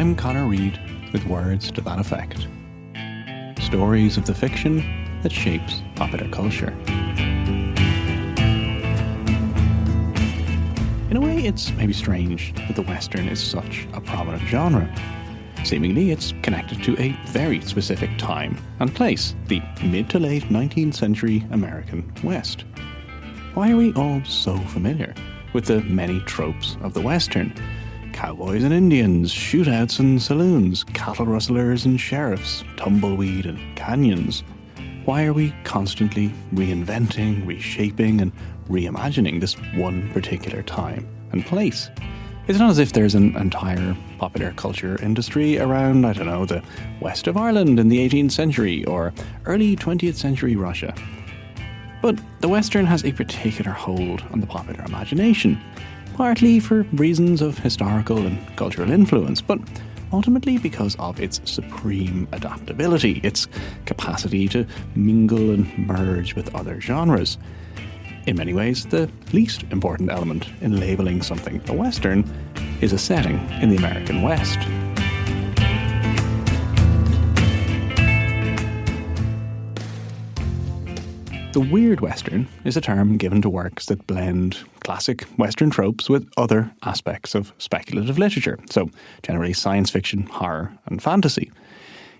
I'm Connor Reid with words to that effect. Stories of the fiction that shapes popular culture. In a way, it's maybe strange that the Western is such a prominent genre. Seemingly, it's connected to a very specific time and place, the mid to late 19th century American West. Why are we all so familiar with the many tropes of the Western? Cowboys and Indians, shootouts and saloons, cattle rustlers and sheriffs, tumbleweed and canyons. Why are we constantly reinventing, reshaping and reimagining this one particular time and place? It's not as if there's an entire popular culture industry around, the west of Ireland in the 18th century or early 20th century Russia. But the Western has a particular hold on the popular imagination, partly for reasons of historical and cultural influence, but ultimately because of its supreme adaptability, its capacity to mingle and merge with other genres. In many ways, the least important element in labelling something a Western is a setting in the American West. The weird Western is a term given to works that blend classic Western tropes with other aspects of speculative literature, so generally science fiction, horror and fantasy.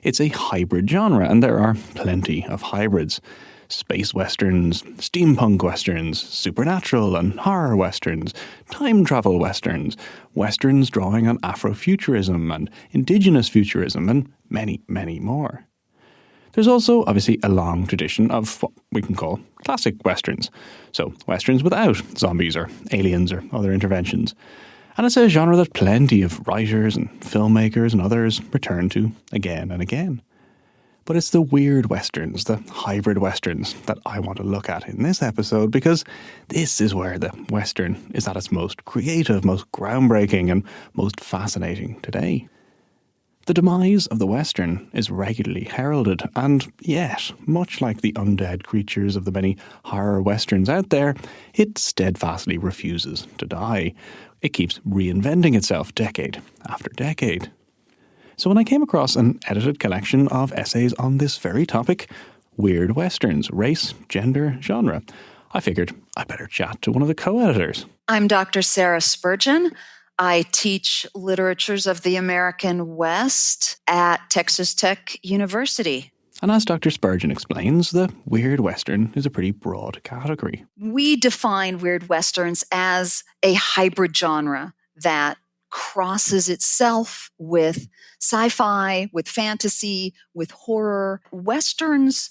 It's a hybrid genre, and there are plenty of hybrids. Space westerns, steampunk westerns, supernatural and horror westerns, time travel westerns, westerns drawing on Afrofuturism and indigenous futurism, and many, many more. There's also, obviously, a long tradition of what we can call classic westerns. So, westerns without zombies or aliens or other interventions. And it's a genre that plenty of writers and filmmakers and others return to again and again. But it's the weird westerns, the hybrid westerns, that I want to look at in this episode, because this is where the Western is at its most creative, most groundbreaking and most fascinating today. The demise of the Western is regularly heralded, and yet, much like the undead creatures of the many horror Westerns out there, it steadfastly refuses to die. It keeps reinventing itself decade after decade. So when I came across an edited collection of essays on this very topic, weird Westerns, race, gender, genre, I figured I'd better chat to one of the co-editors. I'm Dr. Sarah Spurgeon. I teach literatures of the American West at Texas Tech University. And as Dr. Spurgeon explains, the weird Western is a pretty broad category. We define weird Westerns as a hybrid genre that crosses itself with sci-fi, with fantasy, with horror. Westerns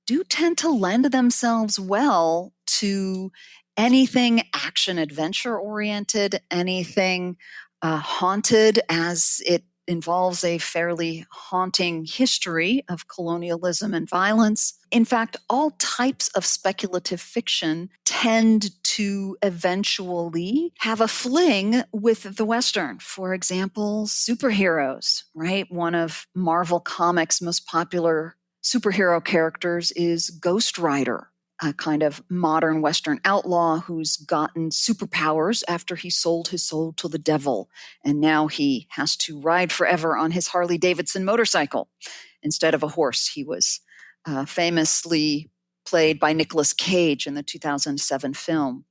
do tend to lend themselves well to anything action-adventure oriented, anything haunted, as it involves a fairly haunting history of colonialism and violence. In fact, all types of speculative fiction tend to eventually have a fling with the Western. For example, superheroes, right? One of Marvel Comics' most popular superhero characters is Ghost Rider, a kind of modern Western outlaw who's gotten superpowers after he sold his soul to the devil. And now he has to ride forever on his Harley-Davidson motorcycle instead of a horse. He was famously played by Nicolas Cage in the 2007 film.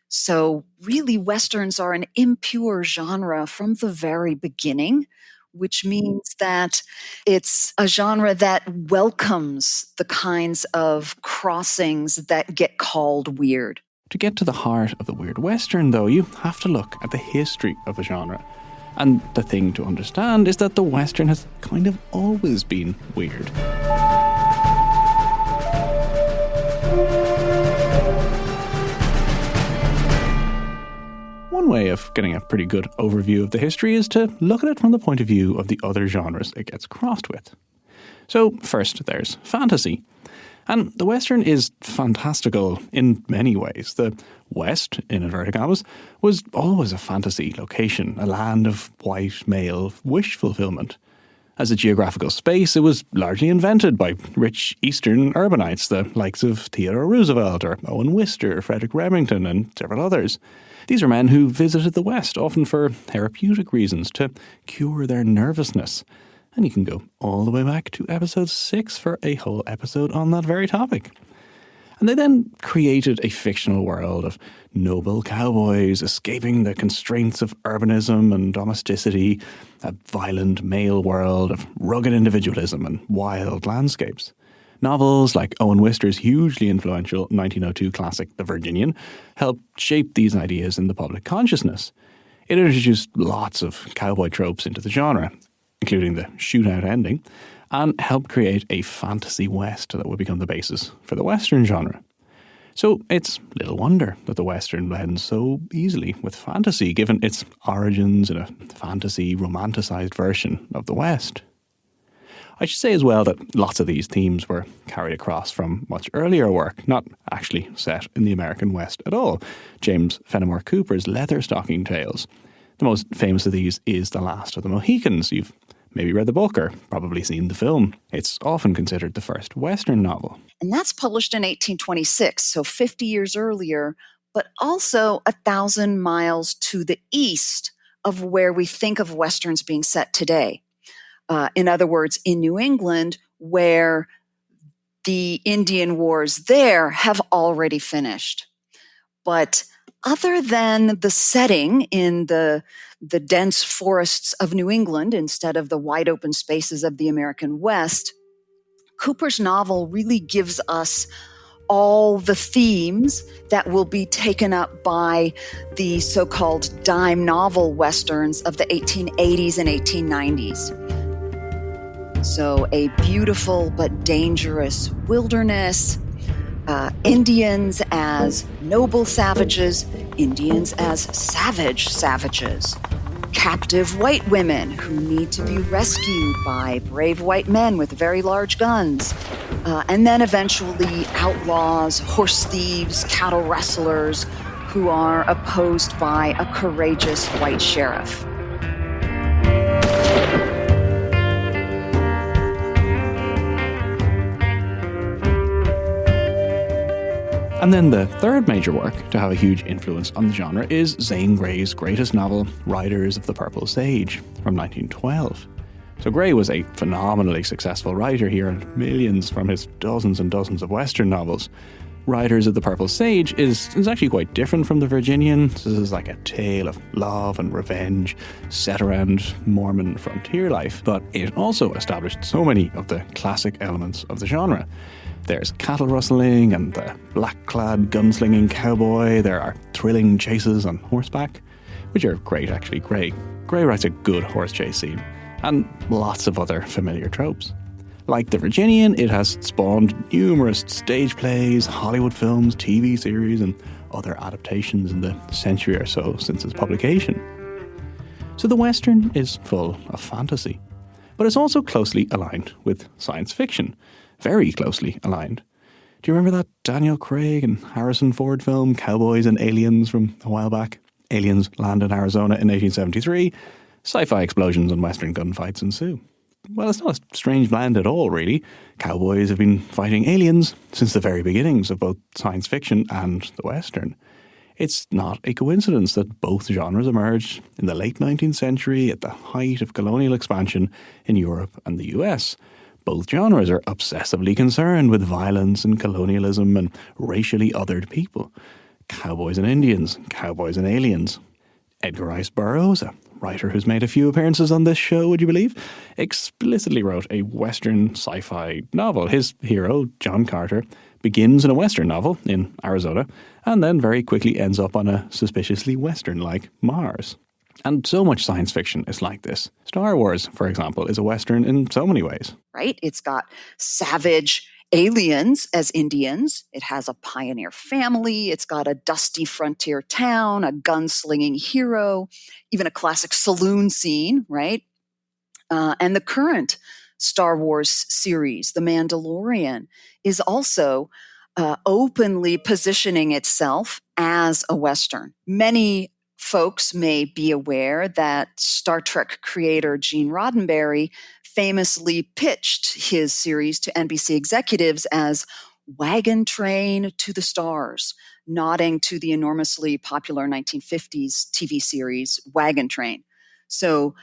So really, Westerns are an impure genre from the very beginning, which means that it's a genre that welcomes the kinds of crossings that get called weird. To get to the heart of the weird Western, though, you have to look at the history of the genre. And the thing to understand is that the Western has kind of always been weird. One way of getting a pretty good overview of the history is to look at it from the point of view of the other genres it gets crossed with. So first, there's fantasy. And the Western is fantastical in many ways. The West, in inverted commas, was always a fantasy location, a land of white male wish fulfillment. As a geographical space, it was largely invented by rich Eastern urbanites, the likes of Theodore Roosevelt or Owen Wister, Frederick Remington, and several others. These are men who visited the West, often for therapeutic reasons, to cure their nervousness. And you can go all the way back to episode 6 for a whole episode on that very topic. And they then created a fictional world of noble cowboys escaping the constraints of urbanism and domesticity, a violent male world of rugged individualism and wild landscapes. Novels like Owen Wister's hugely influential 1902 classic The Virginian helped shape these ideas in the public consciousness. It introduced lots of cowboy tropes into the genre, including the shootout ending, and helped create a fantasy West that would become the basis for the Western genre. So it's little wonder that the Western blends so easily with fantasy, given its origins in a fantasy romanticised version of the West. I should say as well that lots of these themes were carried across from much earlier work, not actually set in the American West at all. James Fenimore Cooper's Leatherstocking Tales. The most famous of these is The Last of the Mohicans. You've maybe read the book or probably seen the film. It's often considered the first Western novel. And that's published in 1826, so 50 years earlier, but also 1,000 miles to the east of where we think of Westerns being set today. In other words, in New England, where the Indian Wars there have already finished. But other than the setting in the dense forests of New England instead of the wide open spaces of the American West, Cooper's novel really gives us all the themes that will be taken up by the so-called dime novel Westerns of the 1880s and 1890s. So a beautiful but dangerous wilderness, Indians as noble savages, Indians as savage savages, captive white women who need to be rescued by brave white men with very large guns, and then eventually outlaws, horse thieves, cattle rustlers who are opposed by a courageous white sheriff. And then the third major work to have a huge influence on the genre is Zane Grey's greatest novel, Riders of the Purple Sage, from 1912. So Grey was a phenomenally successful writer. He earned millions from his dozens and dozens of Western novels. Riders of the Purple Sage is actually quite different from The Virginian. This is like a tale of love and revenge set around Mormon frontier life, but it also established so many of the classic elements of the genre. There's cattle rustling and the black-clad gunslinging cowboy. There are thrilling chases on horseback, which are great actually. Grey writes a good horse chase scene, and lots of other familiar tropes. Like The Virginian, it has spawned numerous stage plays, Hollywood films, TV series, and other adaptations in the century or so since its publication. So the Western is full of fantasy, but it's also closely aligned with science fiction. Very closely aligned. Do you remember that Daniel Craig and Harrison Ford film, Cowboys and Aliens, from a while back? Aliens land in Arizona in 1873. Sci-fi explosions and Western gunfights ensue. Well, it's not a strange blend at all, really. Cowboys have been fighting aliens since the very beginnings of both science fiction and the Western. It's not a coincidence that both genres emerged in the late 19th century at the height of colonial expansion in Europe and the US. Both genres are obsessively concerned with violence and colonialism and racially othered people. Cowboys and Indians, Cowboys and Aliens. Edgar Rice Burroughs, a writer who's made a few appearances on this show, would you believe, explicitly wrote a Western sci-fi novel. His hero, John Carter, begins in a Western novel in Arizona and then very quickly ends up on a suspiciously Western-like Mars. And so much science fiction is like this. Star Wars, for example, is a Western in so many ways. Right? It's got savage aliens as Indians. It has a pioneer family. It's got a dusty frontier town, a gunslinging hero, even a classic saloon scene, right? And the current Star Wars series, The Mandalorian, is also openly positioning itself as a Western. Many folks may be aware that Star Trek creator Gene Roddenberry famously pitched his series to NBC executives as Wagon Train to the Stars, nodding to the enormously popular 1950s TV series Wagon Train. So,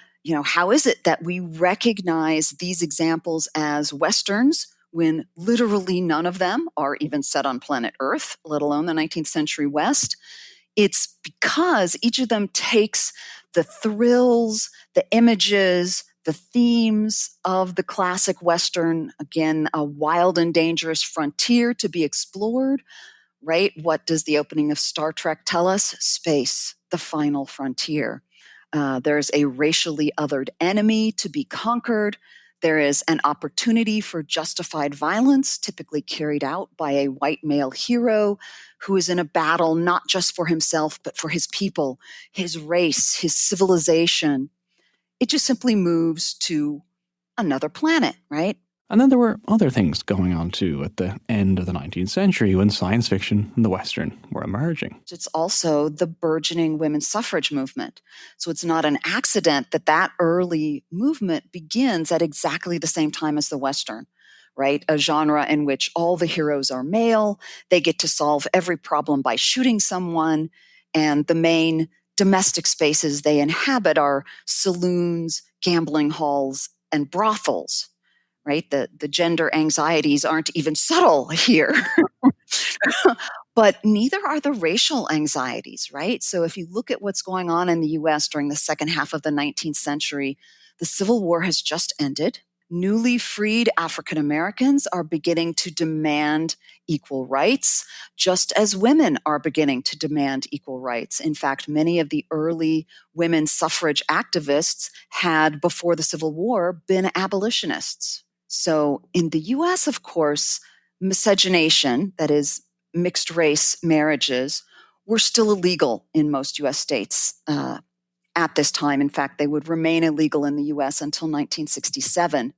how is it that we recognize these examples as Westerns when literally none of them are even set on planet Earth, let alone the 19th century West? It's because each of them takes the thrills, the images, the themes of the classic Western, again, a wild and dangerous frontier to be explored, right? What does the opening of Star Trek tell us? Space, the final frontier. There's a racially othered enemy to be conquered. There is an opportunity for justified violence, typically carried out by a white male hero who is in a battle not just for himself, but for his people, his race, his civilization. It just simply moves to another planet, right? And then there were other things going on too at the end of the 19th century when science fiction and the Western were emerging. It's also the burgeoning women's suffrage movement. So it's not an accident that early movement begins at exactly the same time as the Western, right? A genre in which all the heroes are male, they get to solve every problem by shooting someone, and the main domestic spaces they inhabit are saloons, gambling halls, and brothels. Right? The gender anxieties aren't even subtle here. But neither are the racial anxieties, right? So if you look at what's going on in the US during the second half of the 19th century, the Civil War has just ended. Newly freed African Americans are beginning to demand equal rights, just as women are beginning to demand equal rights. In fact, many of the early women's suffrage activists had, before the Civil War, been abolitionists. So in the US, of course, miscegenation, that is, mixed race marriages, were still illegal in most US states at this time. In fact, they would remain illegal in the US until 1967.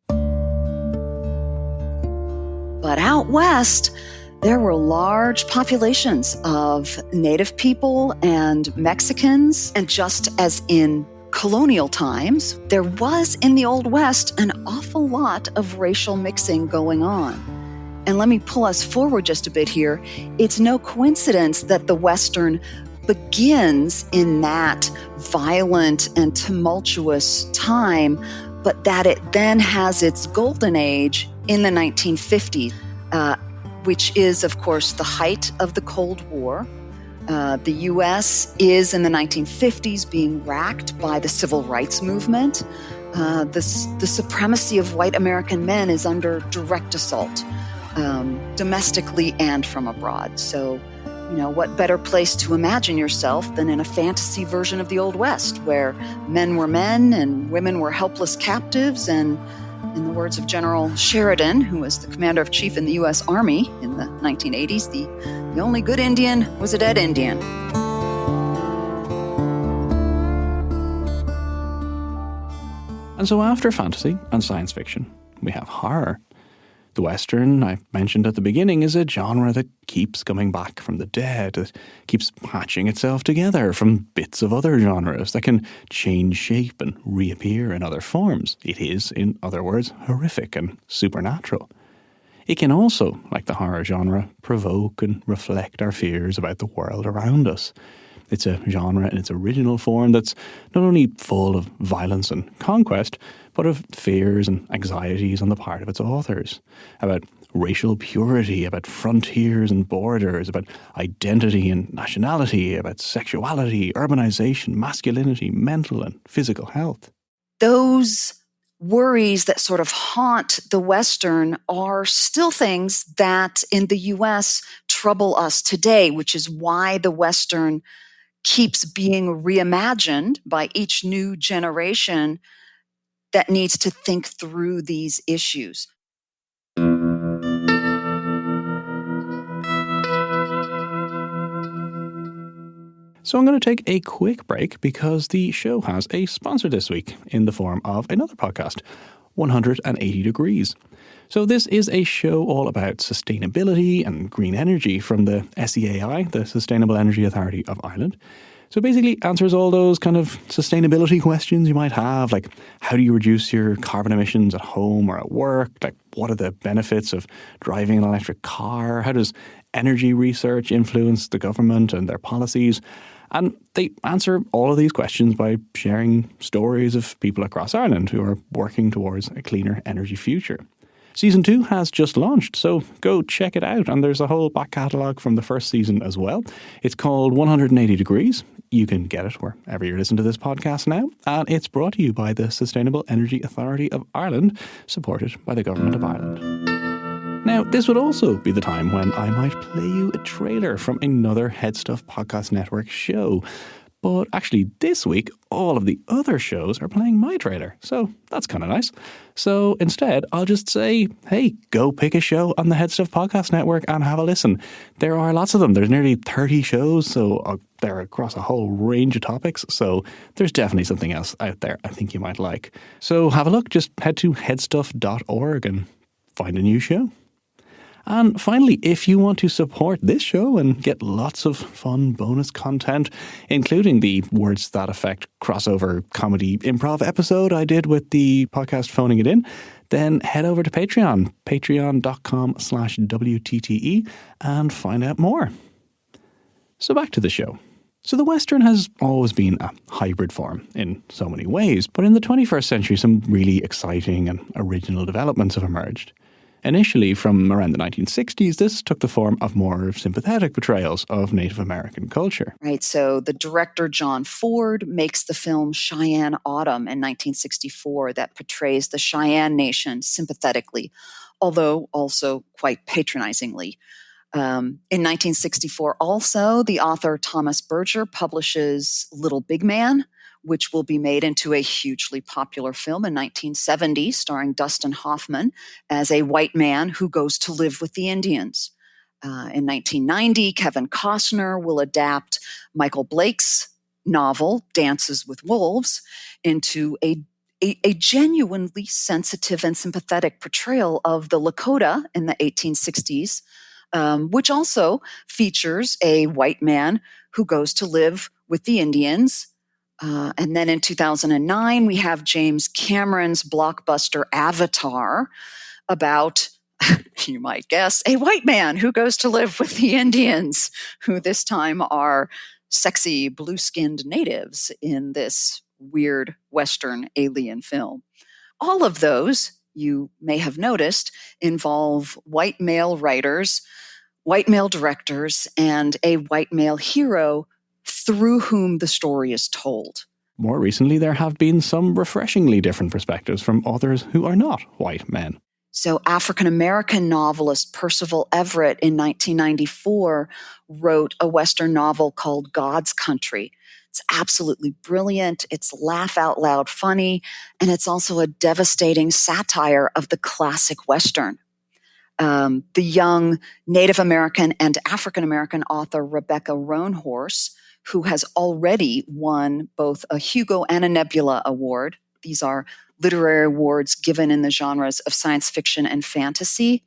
But out west, there were large populations of Native people and Mexicans, and just as in colonial times, there was in the Old West an awful lot of racial mixing going on. And let me pull us forward just a bit here. It's no coincidence that the Western begins in that violent and tumultuous time, but that it then has its golden age in the 1950s, which is, of course, the height of the Cold War. The U.S. is, in the 1950s, being racked by the civil rights movement. The supremacy of white American men is under direct assault, domestically and from abroad. So, what better place to imagine yourself than in a fantasy version of the Old West, where men were men and women were helpless captives, and in the words of General Sheridan, who was the commander-in-chief in the U.S. Army in the 1980s, the only good Indian was a dead Indian. And so after fantasy and science fiction, we have horror. The Western, I mentioned at the beginning, is a genre that keeps coming back from the dead, that keeps patching itself together from bits of other genres that can change shape and reappear in other forms. It is, in other words, horrific and supernatural. It can also, like the horror genre, provoke and reflect our fears about the world around us. It's a genre in its original form that's not only full of violence and conquest, but of fears and anxieties on the part of its authors, about racial purity, about frontiers and borders, about identity and nationality, about sexuality, urbanization, masculinity, mental and physical health. Those worries that sort of haunt the Western are still things that in the US trouble us today, which is why the Western keeps being reimagined by each new generation that needs to think through these issues. So I'm going to take a quick break because the show has a sponsor this week in the form of another podcast, 180 Degrees. So this is a show all about sustainability and green energy from the SEAI, the Sustainable Energy Authority of Ireland. So basically answers all those kind of sustainability questions you might have, like how do you reduce your carbon emissions at home or at work? Like what are the benefits of driving an electric car? How does energy research influence the government and their policies? And they answer all of these questions by sharing stories of people across Ireland who are working towards a cleaner energy future. Season 2 has just launched, so go check it out. And there's a whole back catalogue from the first season as well. It's called 180 Degrees. You can get it wherever you listen to this podcast now. And it's brought to you by the Sustainable Energy Authority of Ireland, supported by the Government of Ireland. Now, this would also be the time when I might play you a trailer from another Headstuff Podcast Network show. But actually, this week, all of the other shows are playing my trailer, so that's kind of nice. So instead, I'll just say, hey, go pick a show on the Headstuff Podcast Network and have a listen. There are lots of them. There's nearly 30 shows, so they're across a whole range of topics. So there's definitely something else out there I think you might like. So have a look. Just head to headstuff.org and find a new show. And finally, if you want to support this show and get lots of fun bonus content, including the Words That Affect crossover comedy improv episode I did with the podcast Phoning It In, then head over to Patreon, patreon.com/WTTE, and find out more. So back to the show. So the Western has always been a hybrid form in so many ways, but in the 21st century, some really exciting and original developments have emerged. Initially, from around the 1960s, this took the form of more sympathetic portrayals of Native American culture. Right, so the director John Ford makes the film Cheyenne Autumn in 1964 that portrays the Cheyenne Nation sympathetically, although also quite patronizingly. In 1964 also, the author Thomas Berger publishes Little Big Man, which will be made into a hugely popular film in 1970, starring Dustin Hoffman as a white man who goes to live with the Indians. In 1990, Kevin Costner will adapt Michael Blake's novel, Dances with Wolves, into a genuinely sensitive and sympathetic portrayal of the Lakota in the 1860s, which also features a white man who goes to live with the Indians. And then in 2009, we have James Cameron's blockbuster Avatar about, you might guess, a white man who goes to live with the Indians, who this time are sexy blue-skinned natives in this weird Western alien film. All of those, you may have noticed, involve white male writers, white male directors, and a white male hero through whom the story is told. More recently, there have been some refreshingly different perspectives from authors who are not white men. So African-American novelist Percival Everett in 1994 wrote a Western novel called God's Country. It's absolutely brilliant, it's laugh-out-loud funny, and it's also a devastating satire of the classic Western. The young Native American and African-American author Rebecca Roanhorse, who has already won both a Hugo and a Nebula Award. These are literary awards given in the genres of science fiction and fantasy,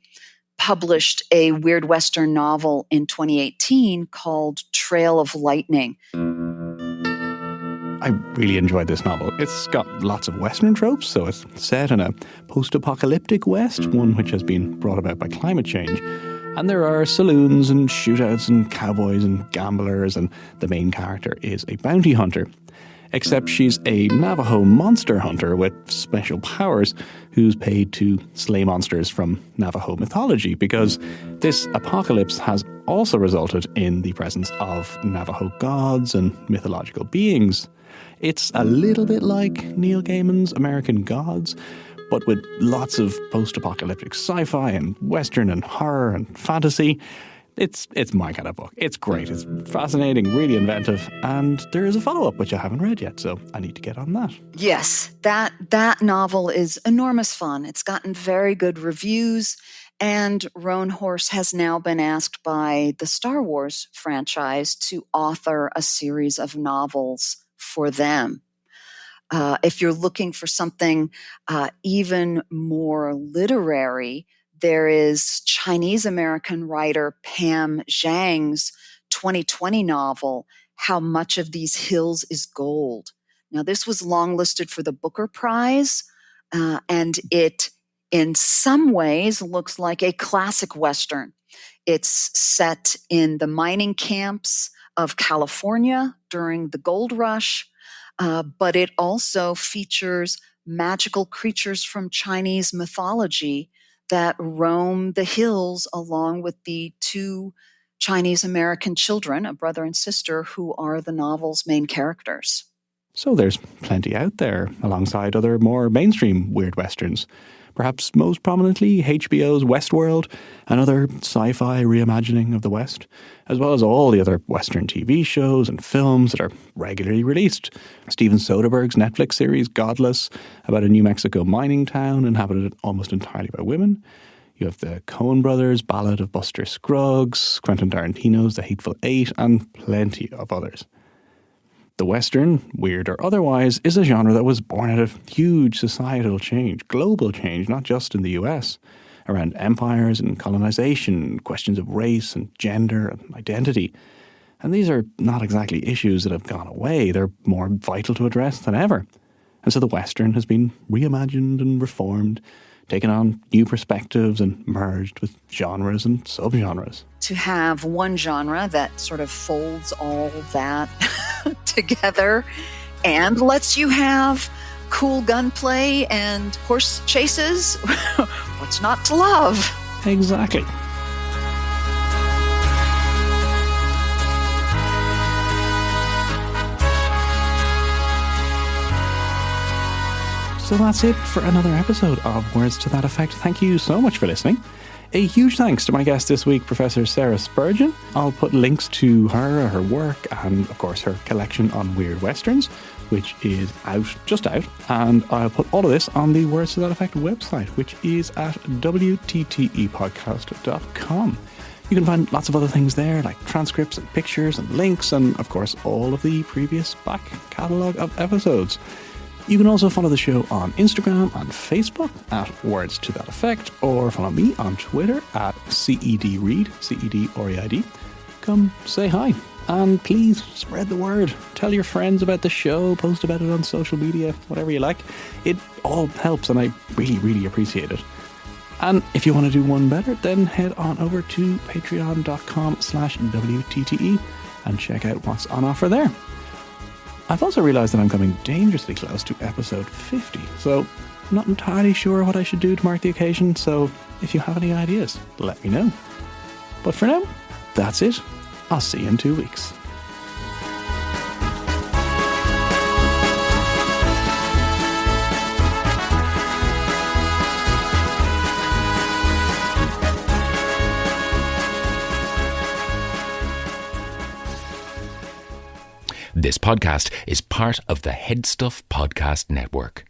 published a weird Western novel in 2018 called Trail of Lightning. I really enjoyed this novel. It's got lots of Western tropes, so it's set in a post-apocalyptic West, one which has been brought about by climate change. And there are saloons and shootouts and cowboys and gamblers, and the main character is a bounty hunter. Except she's a Navajo monster hunter with special powers who's paid to slay monsters from Navajo mythology, because this apocalypse has also resulted in the presence of Navajo gods and mythological beings. It's a little bit like Neil Gaiman's American Gods, but with lots of post-apocalyptic sci-fi and Western and horror and fantasy. It's my kind of book. It's great. It's fascinating, really inventive, and there is a follow-up which I haven't read yet, so I need to get on that. Yes, that novel is enormous fun. It's gotten very good reviews, and Roanhorse has now been asked by the Star Wars franchise to author a series of novels for them. If you're looking for something even more literary, there is Chinese-American writer Pam Zhang's 2020 novel, how much of these hills is gold. Now, this was longlisted for the Booker Prize, and it, in some ways, looks like a classic Western. It's set in the mining camps of California during the gold rush, but it also features magical creatures from Chinese mythology that roam the hills along with the two Chinese American children, a brother and sister, who are the novel's main characters. So there's plenty out there alongside other more mainstream weird westerns. Perhaps most prominently HBO's Westworld, another sci-fi reimagining of the West, as well as all the other Western TV shows and films that are regularly released. Steven Soderbergh's Netflix series Godless, about a New Mexico mining town inhabited almost entirely by women. You have the Coen brothers' Ballad of Buster Scruggs, Quentin Tarantino's The Hateful Eight, and plenty of others. The Western, weird or otherwise, is a genre that was born out of huge societal change, global change, not just in the US, around empires and colonization, questions of race and gender and identity. And these are not exactly issues that have gone away. They're more vital to address than ever. And so the Western has been reimagined and reformed, taken on new perspectives and merged with genres and subgenres. To have one genre that sort of folds all that together and lets you have cool gunplay and horse chases, what's not to love? Exactly. So that's it for another episode of Words to That Effect. Thank you so much for listening. A huge thanks to my guest this week, Professor Sarah Spurgeon. I'll put links to her work, and of course her collection on weird westerns, which is just out. And I'll put all of this on the Words to That Effect website, which is at wttepodcast.com. You can find lots of other things there, like transcripts and pictures and links, and of course all of the previous back catalogue of episodes. You can also follow the show on Instagram and Facebook at Words to That Effect, or follow me on Twitter at CEDReid, CEDReid. Come say hi, and please spread the word. Tell your friends about the show, post about it on social media, whatever you like. It all helps, and I really, really appreciate it. And if you want to do one better, then head on over to patreon.com/WTTE and check out what's on offer there. I've also realised that I'm coming dangerously close to episode 50, so I'm not entirely sure what I should do to mark the occasion, so if you have any ideas, let me know. But for now, that's it. I'll see you in 2 weeks. This podcast is part of the Headstuff Podcast Network.